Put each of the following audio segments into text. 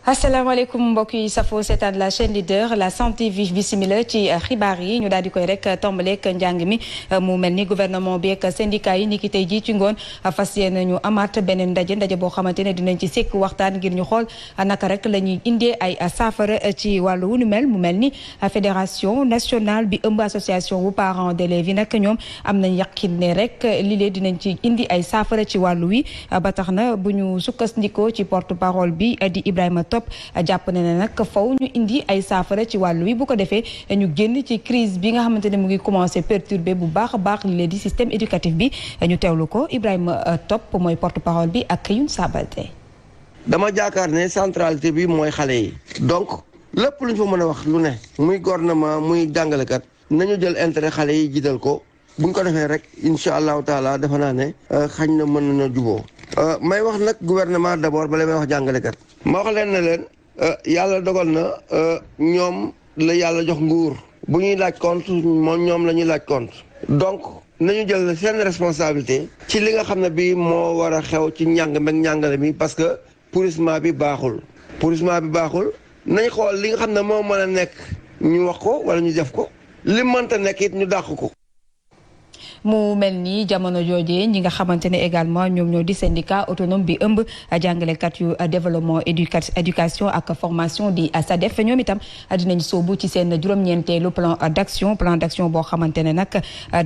asalaamaaleykum mbokk yi safo seetaan la chaîne leader la santé vive bisimila ci xibaar yi ñu daal di koy rek tàmbaleeg njàng mi mu mel ni gouvernement bi ak syndicat yi ni ki tey jii ci ngoon fas yéene ñu amaat beneen ndaje boo xamante ne dinañ ci sekk waxtaan ngir ñu xool naka rek la ñuy indee ay saafara ci wàllu wu nu mel mu mel ni fédération nationale bi ëmb association wu parents d'élèves yi nag ñoom am nañ yaqin ne rek lii dinañ ci indi ay saafara ci wàllu wi ba tax na bu ñu sukkandikoo ci porte parole bi di Ibrahima jàpp ne nag faw ñu indi ay saafara ci wàllu wi bu ko defee ñu génn ci crise bi nga xamante ne mu ngi commencé perturber bu baax a baax li leen di système éducatif bi ñu teewlu ko Ibrahima Top mooy porte parole bi ak Youn Sabaté. dama jaakaar ne centralité bi mooy xale yi donc lépp lu ñu fa mën a wax lu ne muy gouvernement muy jàngalekat nañu jël intérêt xale yi jiital ko buñ ko defee rek incha allahu taala defe naa ne xañ na mën nañoo juboo may wax nag gouvernement d'abord bala may wax jàngalekat ma wax leen ne leen yàlla dogal na ñoom la yàlla jox nguur bu ñuy laaj compte moom ñoom la ñuy laaj compte donc nañu jël seen responsabilité ci li nga xam ne bi moo war a xew ci njàng meeg njàngale mi parce que pourrissement bi baaxul nañ xool li nga xam ne moo mën a nekk ñu wax ko wala ñu def ko li mënta nekk it ñu dàq ko. mu mel ni jamono joojee ñi nga xamante ne également ñoom ñoo di syndicat autonome bi ëmb jàngalekat yu développement éducation ak formation di SADEF ñoom itam dinañ soobu ci seen juróom-ñeenteelu plan d'action boo xamante ne nag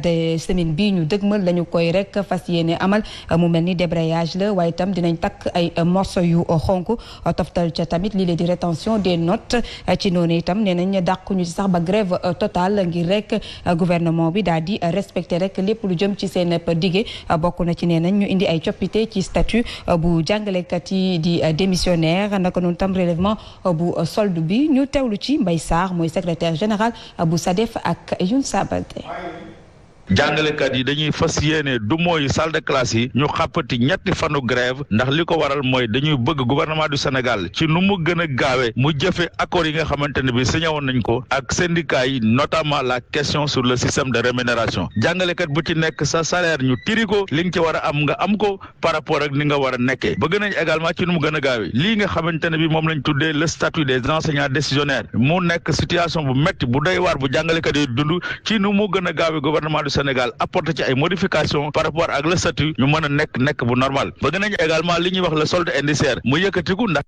de semaine bii ñu dëgmal lañu koy rek fas yéene amal mu mel ni débrayage la waaye itam dinañ takk ay morceau yu xonk toftal ca tamit lii di rétention des notes ci noonu itam nee nañ dàquñu ci sax ba grève totale ngir rek gouvernement bi daal di respecté rek lépp lu jëm ci seen dige bokk na ci nee nañ ñu indi ay coppite ci statut bu jàngalekat yi di démissionnaire naka noonu tam relèvement bu solde bi ñu teewlu ci Mbaye Sarr mooy secrétaire général bu SADEF ak Youn Sabaté. jàngalekat yi dañuy fas yéene du mooy salle de classe yi ñu xàppati ñetti fanu grève ndax li ko waral mooy dañuy bëgg gouvernement du Sénégal ci nu mu gën a gaawe mu jëfe accords yi nga xamante ne bi signé woon nañ ko ak syndicats yi notamment la question sur le système de rémunération jàngalekat bu ci nekk sa salaire ñu tiri ko li nga ci war a am nga am ko par rapport ak ni nga war a nekkee bëgg nañ également ci nu mu gën a gaawe lii nga xamante ne bi moom lañ tuddee le statut des enseignants décisionnaires mu nekk situation bu métti bu doy waar bu jàngalekat yi dund ci nu mu gën a gaawe gouvernement du Sénégal apporté ci ay modifications par rapport ak le statut ñu mën a nekk bu normal bëgg nañu également li ñuy wax le solde indiciaire mu yëkkatiku ndax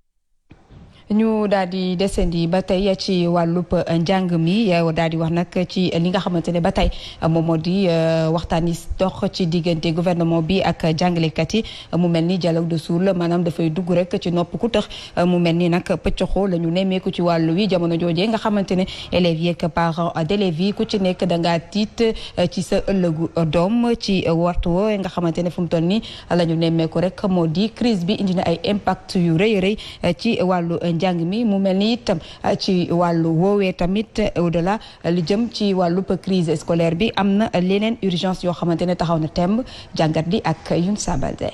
ñu daal di descendi ba tey ci wàllub njàng mi daal di wax nag ci li nga xamante ne ba tey moom moo di waxtaan yi dox ci diggante gouvernement bi ak jàngalekat yi mu mel ni dialogue de sourds maanaam dafay dugg rek ci nopp ku tax mu mel ni nag pëccoxoo la ñu nemmeeku ci wàllu wi jamono joojee nga xamante ne élèves yeeg parents d'élèves yi ku ci nekk da ngaa tiit ci sa ëllëgu doom ci waxtu nga xamante ne fu mu toll nii la ñu nemmeeku rek moo di crise bi indi na ay impact yu rëy ci wàllu njàng mi mu mel ni itam ci wàllu woowee tamit au-delà li jëm ci wàllu crise scolaire bi am na leneen urgence yoo xamante ne taxaw na temb jàngat bi ak Youn Sabaté.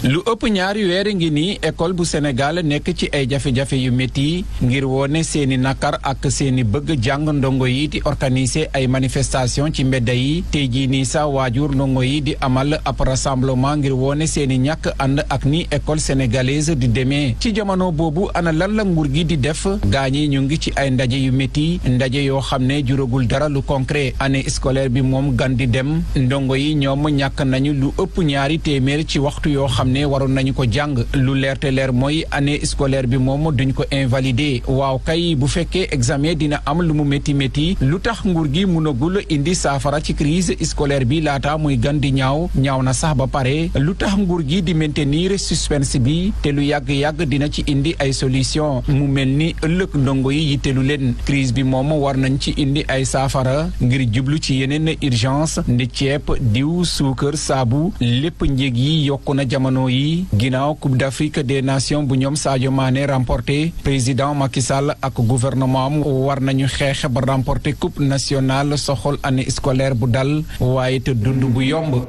lu ëpp ñaari weer ngi nii école bu Sénégal nekk ci ay jafe-jafe yu métti ngir wone seeni nakar ak seeni bëgg jàng ndongo yi di organiser ay manifestation ci mbedda yi tey jii nii sa waajur ndongo yi di amal ab rassemblement ngir wone seeni ñàkk ànd ak ni école sénégalaise di demee ci jamono boobu ana lan la nguur gi di def gaañi ñu ngi ci ay ndaje yu métti ndaje yoo xam ne juragul dara lu concret année scolaire bi moom gan di dem ndongo yi ñoom ñàkk nañu lu ëpp ñaari téeméer ci waxtu yoo xam ne waroon nañu ko jàng lu leer te leer mooy année scolaire bi moom duñ ko invalider waaw kay bu fekkee examen dina am lu mu métti lu tax nguur gi mënagul indi saafara ci crise scolaire bi laata muy gan di ñaaw na sax ba pare lu tax nguur gi di maintenir suspense bi te lu yàgg-yàgg dina ci indi ay solution mu mel ni ëllëg ndongo yi yittelu leen crise bi moom war nañ ci indi ay saafara ngir jublu ci yeneen urgence ndi ceeb diw suukar saabu lépp njëg yi yokku na jamono yi ginnaaw Coupe d'Afrique des Nations bu ñoom Sadio Mané remporté président Macky Sall ak gouvernement am war nañu xeex ba remporté coupe nationale soxol année scolaire bu dal waaye te dund bu yomb.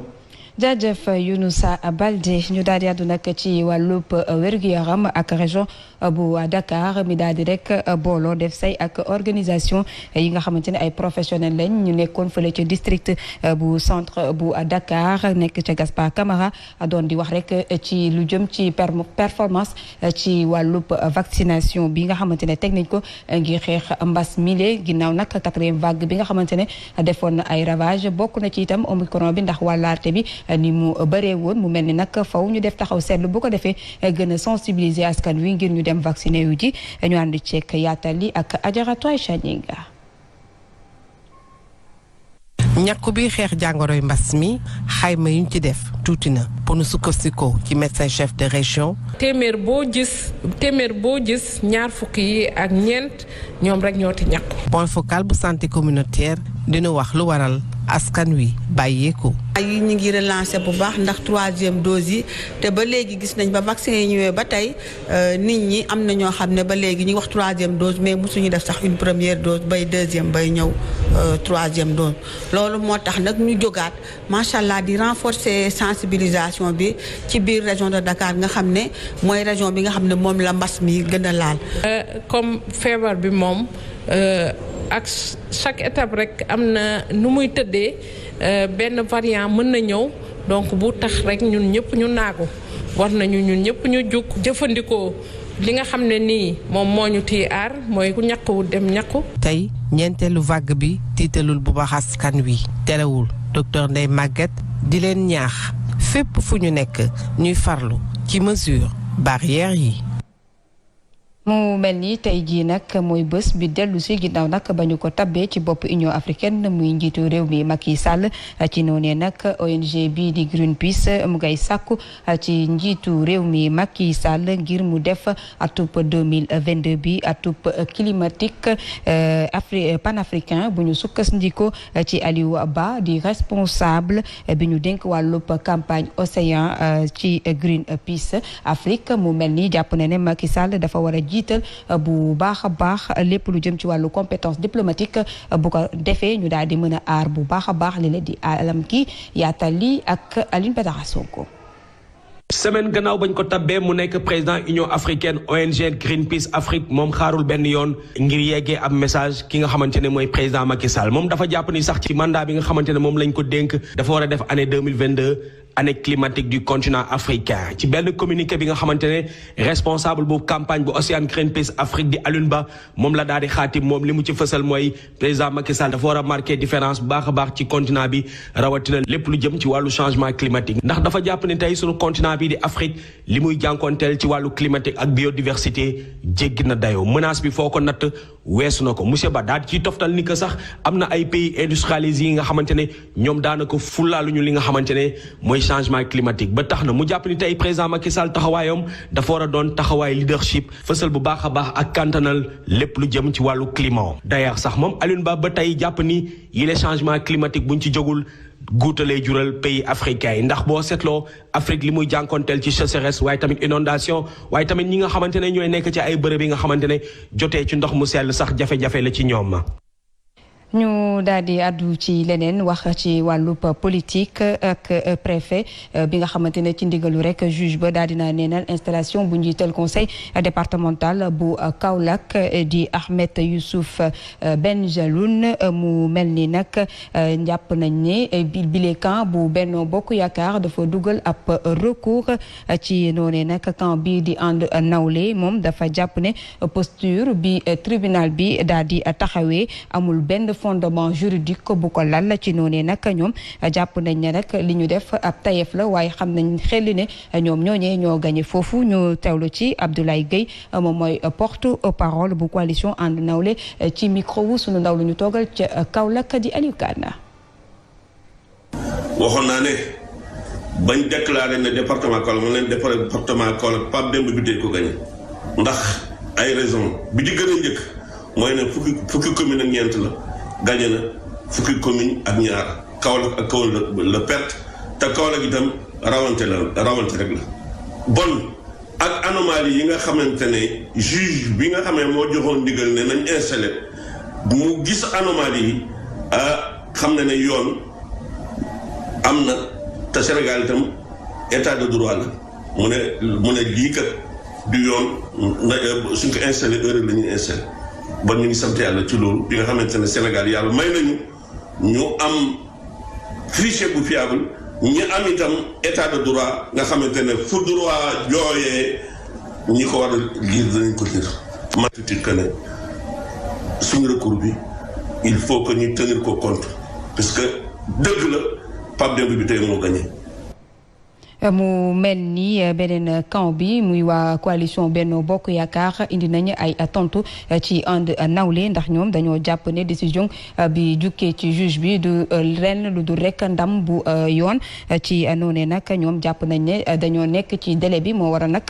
jaajëf Younousa Baldé ñu daal di àddu nag ci wàllub wér-gu-yaram ak région bu Dakar mi daal di rek booloo def say ak organisation yi nga xamante ne ay professionnels lañ ñu nekkoon fële ci district bu centre bu Dakar nekk ca Gaspard Camara doon di wax rek ci lu jëm ci performance ci wàllub vaccination bi nga xamante ne teg nañ ko ngir xeex mbas mile ginnaaw nag 4e vague bi nga xamante ne defoon na ay ravage bokk na ci itam omicron bi ndax wàllaarte bi ni mu bëree woon mu mel ni nag faw ñu def taxaw seetlu bu ko defee gën a sensibiliser askan wi ngir ñu dem vacciner yu ji ñu ànd ceek yaatal li ak Ajaratu Aïcha Ñinga. ñàkku bi xeex jàngoroy mbas mi xayma yuñ ci def tuuti na pour nu sukkandikoo ci médecin chef de région. téeméer boo gis ñaar fukk yi ak ñeent ñoom rek ñoo ti ñàkku. point focal bu santé communautaire dina wax lu waral askan wi bàyyeeku. yi ñu ngi relancer bu baax ndax 3e dose yi te ba léegi gis nañ ba vaccin yi ñëwee ba tey nit ñi am na ñoo xam ne ba léegi ñu wax 3e dose mais mosuñu def sax une première dose bay 2e bay ñëw 3e dose loolu moo tax nag ñu jógaat macha allah di renforcer sensibilisation bi ci biir région de Dakar nga xam ne mooy région bi nga xam ne moom la mbas mi gën a laal. comme feebar bi moom ak chaque étape rek am na nu muy tëddee. benn variant mën na ñëw donc bu tax rek ñun ñëpp ñu naagu war nañu ñun ñëpp ñu jug jëfandikoo li nga xam ne nii moom moo ñu tiy aar mooy ku ñàkkuwu dem ñàkku. tey ñeenteelu vague bi tiitalul bu baax askan wi terewul docteur Ndeye Maguette di leen ñaax fépp fu ñu nekk ñuy farlu ci mesure barrière yi. mu mel ni tey jii nag mooy bés bi dellu si ginnaaw nag ba ñu ko tabbee ci bopp Union africaine muy njiitu réew mi Macky Sall ci noonee nag ONG bii di Greenpeace mu ngay sàkku ci njiitu réew mi Macky Sall ngir mu def atub 2022 bi atub climatique panafricain bu ñu sukkandikoo ci Aliou Ba di responsable bi ñu dénk wàllub campagne océan ci Greenpeace Afrique mu mel ni jàpp na ne Macky Sall dafa war a jiital bu baax a baax lépp lu jëm ci wàllu compétence diplomatique bu ko defee ñu daal di mën a aar bu baax a baax li la di alam ki yaatal li ak Aline Badara Sonko. semaine gannaaw bañ ko tabbee mu nekk président Union africaine ONG Greenpeace Afrique moom xaarul benn yoon ngir yeggee ab message ki nga xamante ne mooy président Macky Sall moom dafa jàpp ni sax ci mandat bi nga xamante ne moom lañ ko dénk dafa war a def année 2022 année climatique du continent africain ci benn communiqué bi nga xamante ne responsable bu campagne bu Océan Greenpeace Afrique di Alioune Ba moom la daal di xaatim moom li mu ci fësal mooy président Macky Sall dafa war a marqué différence bu baax a baax ci continent bi rawatina lépp lu jëm ci wàllu changement climatique ndax dafa jàpp ne tey sunu continent bi di Afrique li muy jànkoonteel ci wàllu climatique ak biodiversité jéggi na dayoo menace bi foo ko natt weesu na ko monsieur Ba daal ciy toftal ni que sax am na ay pays industrialisés yi nga xamante ne ñoom daanaka fulaaluñu li nga xamante ne mooy changement climatique ba tax na mu jàpp ni tey président Macky Sall taxawaayam dafa war a doon taxawaay leadership fësal bu baax a baax ak kantanal lépp lu jëm ci wàllu climat. d'ailleurs sax moom Alioune Ba ba tey jàpp ni yile changement climatique buñ ci jógul guutalee jural pays africains yi ndax boo seetloo Afrique li muy jànkonteel ci sécheresse waaye tamit inondation waaye tamit ñi nga xamante ne ñooy nekk ci ay bërëb yi nga xamante ne jotee ci ndox mu sell sax jafe-jafe la ci ñoom. ñu daal di addu ci leneen wax ci wàllub politique ak préfet bi nga xamante ne ci ndigalu rek juge ba daal dina neenal installation bu njiital conseil départemental bu Kaolack di Ahmed Youssouf Benjaloun mu mel ni nag jàpp nañ ne bile camp bu Benno Bokk Yaakaar dafa dugal ab recours ci noonee nag camp bi di ànd nawle moom dafa jàpp ne posture bi tribunal bi daal di taxawee amul benn fondement juridique bu ko lal ci noonee nag ñoom jàpp nañ ne rek li ñu def ab tayef la waaye xam nañ xel ne ñoom ñooñee ñoo gagné foofu ñu teewlu ci Abdoulaye Gueye moom mooy porte-parole bu coalition ànd nawle ci micro wu sunu ndaw lu ñu toogal ca Kaolack di Aliou Kane. waxoon naa ne bañ déclaré ne département Kaolack mu leen département Kaolack Pape Demba bi tey ko gagné ndax ay raison bi di gën a njëkk mooy ne fukki commune ak ñeent la gagné na fukki commune ak ñaar Kaolack ak Kaolack la perte te Kaolack itam rawante rek la bon ak anomalie yi nga xamante ne juge bi nga xamee moo joxoon ndigal ne nañ installé mu gis anomalie yi xam na ne yoon am na te Sénégal itam état de droit la mu ne lii kat du yoon suñ ko installé erreur la ñuy installé bon ñu ngi sant yàlla ci loolu bi nga xamante ne Sénégal yàlla may nañu ñu am fichier bu fiable ñu am itam état de droit nga xamante ne fu droit jooyee ñi ko war a lire danañ ko lire. ma tuuti que ne suñu recours bi il faut que ñu tenir ko compte parce que dëgg la Pape Demba bi tey moo gagné. mu mel ni beneen camp bi muy waa coalition Benno Bokk Yaakaar indi nañu ay tontu ci ànd nawle ndax ñoom dañoo jàpp ne décision bi jukkee ci juge bi du ren lu dul rek ndam bu yoon ci noonee nag ñoom jàpp nañ ne dañoo nekk ci délai bi moo waral nag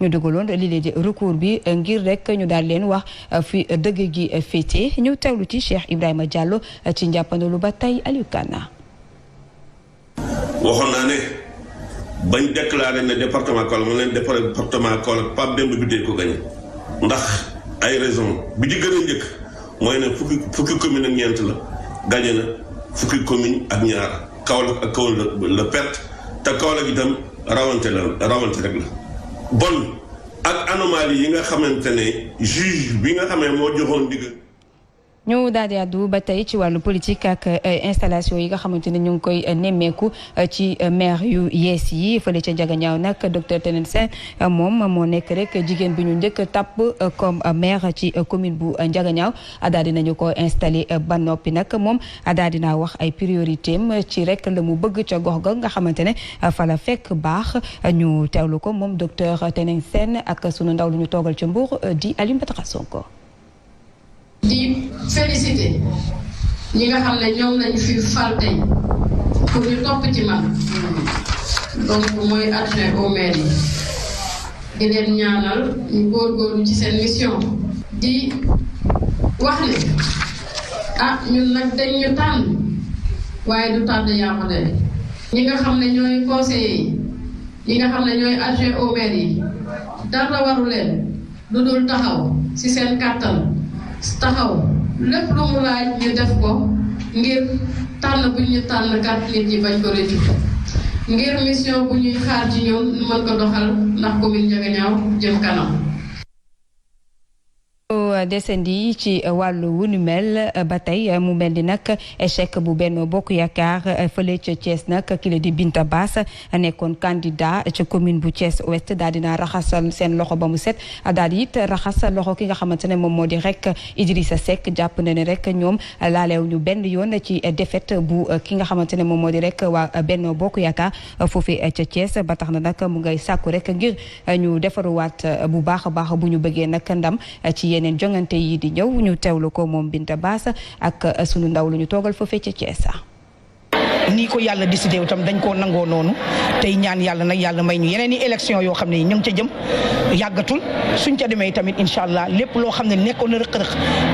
ñu dugaloon lii di recours bi ngir rek ñu daal leen wax fi dëgg gi féete ñu teewlu ci Cheikh Ibrahima Diallo ci njàppandalu ba tey Aliou Kana. waxoon naa ne. bañ déclaré ne département Kaolack mu leen département Kaolack Pape Demba bi ko gagné ndax ay raison bi di gën a njëkk mooy ne fukki commune ak ñeent la gagné na fukki commune ak ñaar Kaolack ak Kaolack la perte te Kaolack itam rawante rek la bon ak anomalie yi nga xamante ne juge bi nga xamee moo joxoon digg ñu daal di àddu ba tey ci wàllu politique ak installation yi nga xamante ne ñu ngi koy nemmeeku ci maire yu yees yi fële ca Ndiaganiao nag docteur Tenen Sène moom moo nekk rek jigéen bi ñu njëkk tàpp comme maire ci commune bu Ndiaganiao daal di nañu ko installé ba noppi nag moom daal di naa wax ay priorité am ci rek la mu bëgg ca gox ga nga xamante ne fa la fekk baax ñu teewlu ko moom docteur Tenen Sène ak sunu ndaw lu ñu toogal ca Mbour di Aliou Batara Sonko. di félicité ñi nga xam ne ñoom lañu fi fal tey pour ñu topp ci man donc mooy adjoint au maire yi di leen ñaanal ñu góorgóorlu ci seen mission di wax ne ñun nag dañ ñu tànn waaye du tànn yàqu de ñi nga xam ne ñooy conseillers yi ñi nga xam ne ñooy adjoint au maire yi dara waru leen lu dul taxaw ci seen kàttan taxaw lépp lu mu laaj ñu def ko ngir tànn bu ñu tànn kat nit ñi bañ ko rëccu ngir mission bu ñuy xaar ci ñoom ñu mën ko doxal ndax commune Ndiaganiao jëm kanam. descendi ci wàllu wu nu mel ba tey mu mel ni nag échec bu Benno Bokk Yaakaar fële ca Thiès nag kile di Binta Bass nekkoon candidat ca commune bu Thiès Ouest daal dina raxasal seen loxo ba mu set daal di it raxas loxo ki nga xamante ne moom moo di rek Idrissa Seck jàpp na ne rek ñoom laaleew ñu benn yoon ci défaite bu ki nga xamante ne moom moo di rek waa Benno Bokk Yaakaar foofee ca Thiès ba tax na nag mu ngay sàkku rek ngir ñu defaruwaat bu baax a baax bu ñu bëggee nag ndam ci yeneen jongante yi di ñëw ñu teewlu ko moom Binta Bass ak sunu ndaw lu ñu toogal foofee ca Thiès. nii ko yàlla décidé itam dañ koo nangoo noonu tey ñaan yàlla nag yàlla may ñu yeneen i élection yoo xam ne ñu ngi ca jëm yàggatul suñ ca demee tamit incha allah lépp loo xam ne nekkoon na rëq-rëq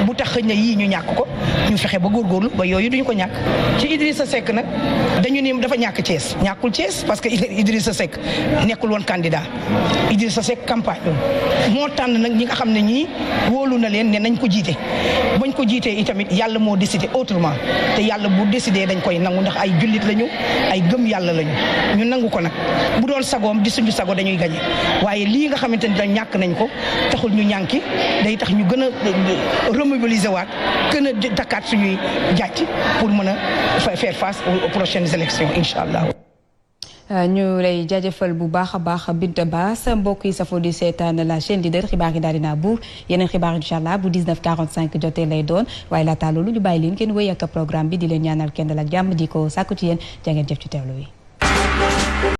bu tax xëy na yii ñu ñàkk ko ñu fexe ba góorgóorlu ba yooyu duñu ko ñàkk. ci Idrissa Seck nag dañu ni dafa ñàkk Thiès ñàkkul Thiès parce que Idrissa Seck nekkul woon candidat Idrissa Seck campagne moo tànn nag ñi nga xam ne ñii wóolu na leen ne nañ ko jiite bañ ko jiitee itamit yàlla moo décidé autrement te yàlla bu décidé dañ koy nangu ndax ay jullit lañu ay gëm yàlla lañu ñu nangu ko nag bu doon sagoom di suñu sago dañuy gañe waaye lii nga xamante ni dañ ñàkk nañ ko taxul ñu ñànki day tax ñu gën a remobiliser waat gën a takkaat suñuy jàcc pour mën a faire face aux prochaines élections incha allah. ñu lay jaajëfal bu baax a baax Binta Bass mbokk yi safoo di seetaan la chaîne leader xibaar yi daal dinaa buur yeneen xibaar incha allah bu 19h45 jotee lay doon waaye laata loolu ñu bàyyi leen kenn wéy ak programme bi di leen ñaanal kenn dal ak jàmm di ko sàkku ci yéen jaa ngeen jëf ci teewlu wi.